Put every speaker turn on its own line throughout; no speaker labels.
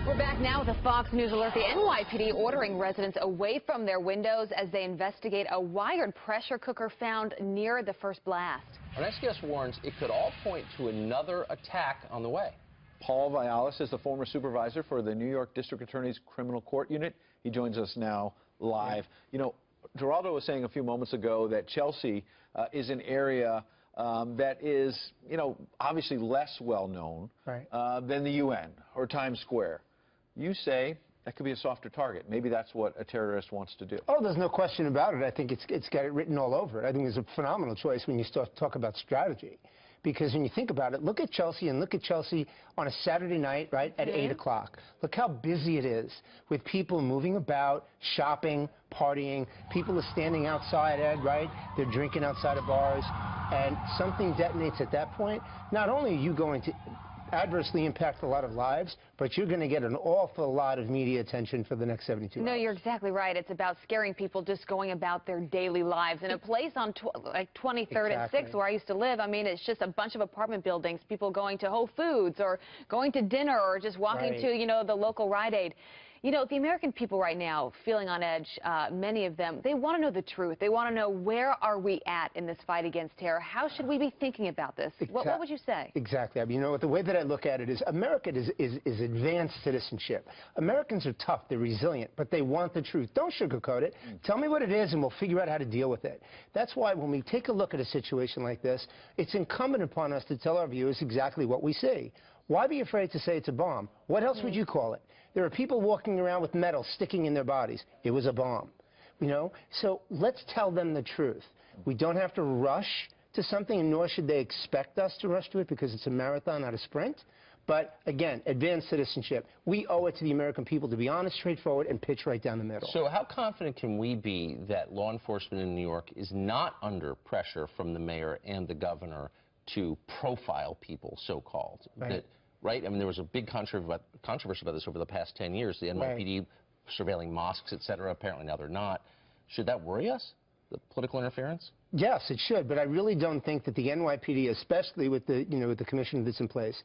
We're back now with a Fox News alert. The NYPD ordering residents away from their windows as they investigate a wired pressure cooker found near the first blast.
An SBS warns it could all point to another attack on the way.
Paul Viollis is the former supervisor for the New York District Attorney's Criminal Court Unit. He joins us now live. You know, Geraldo was saying a few moments ago that Chelsea is an area that is, you know, obviously less well-known than the UN or Times Square. You say that could be a softer target. Maybe that's what a terrorist wants to do.
Oh, there's no question about it. I think it's got it written all over it. I think it's a phenomenal choice when you start to talk about strategy. Because when you think about it, look at Chelsea and look at Chelsea on a Saturday night, right, at 8 o'clock. Look how busy it is with people moving about, shopping, partying. People are standing outside, Ed, right? They're drinking outside of bars. And something detonates at that point. Not only are you going to adversely impact a lot of lives, but you're going to get an awful lot of media attention for the next 72 hours.
No, you're exactly right. It's about scaring people just going about their daily lives. In a place on like 23rd and 6th where I used to live, I mean, it's just a bunch of apartment buildings, people going to Whole Foods or going to dinner or just walking to, you know, the local Rite Aid. You know, the American people right now, feeling on edge, many of them, they want to know the truth. They want to know, where are we at in this fight against terror? How should we be thinking about this? What would you say?
Exactly. I mean, you know, the way that I look at it is America is advanced citizenship. Americans are tough. They're resilient, but they want the truth. Don't sugarcoat it. Tell me what it is, and we'll figure out how to deal with it. That's why when we take a look at a situation like this, it's incumbent upon us to tell our viewers exactly what we see. Why be afraid to say it's a bomb? What else would you call it? There are people walking around with metal sticking in their bodies. It was a bomb, you know? So let's tell them the truth. We don't have to rush to something, and nor should they expect us to rush to it, because it's a marathon, not a sprint. But again, advanced citizenship. We owe it to the American people to be honest, straightforward, and pitch right down the middle.
So how confident can we be that law enforcement in New York is not under pressure from the mayor and the governor to profile people, so-called? Right? I mean, there was a big controversy about this over the past 10 years. The NYPD surveilling mosques, et cetera. Apparently now they're not. Should that worry us, the political interference?
Yes, it should, but I really don't think that the NYPD, especially with the, you know, with the commission that's in place,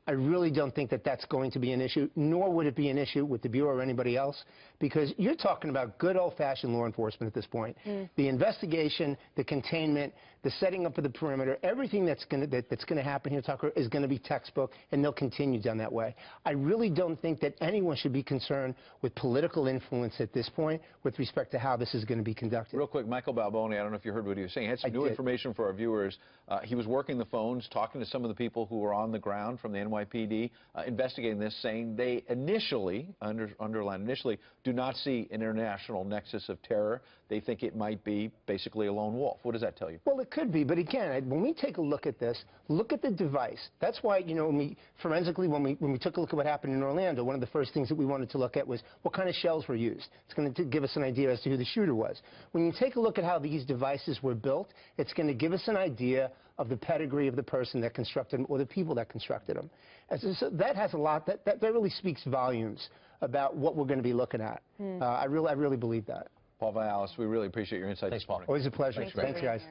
I really don't think that that's going to be an issue, nor would it be an issue with the Bureau or anybody else, because you're talking about good old-fashioned law enforcement at this point. The investigation, the containment, the setting up of the perimeter, everything that's going to happen here, Tucker, is going to be textbook, and they'll continue down that way. I really don't think that anyone should be concerned with political influence at this point with respect to how this is going to be conducted.
Real quick, Michael Balboni, I don't know if you heard what he was saying. He had some new information for our viewers. He was working the phones, talking to some of the people who were on the ground from the NYPD, investigating this, saying they initially, underline initially, do not see an international nexus of terror. They think it might be basically a lone wolf. What does that tell you?
Well, it could be, but again, when we take a look at this, look at the device. That's why, you know, forensically, when we took a look at what happened in Orlando, one of the first things that we wanted to look at was what kind of shells were used. It's going to give us an idea as to who the shooter was. When you take a look at how these devices were built, it's going to give us an idea of the pedigree of the person that constructed them or the people that constructed them. And so that has a lot, that really speaks volumes about what we're going to be looking at. I really believe that.
Paul Viollis, we really appreciate your insight this morning.
Always a pleasure.
Thanks,
guys.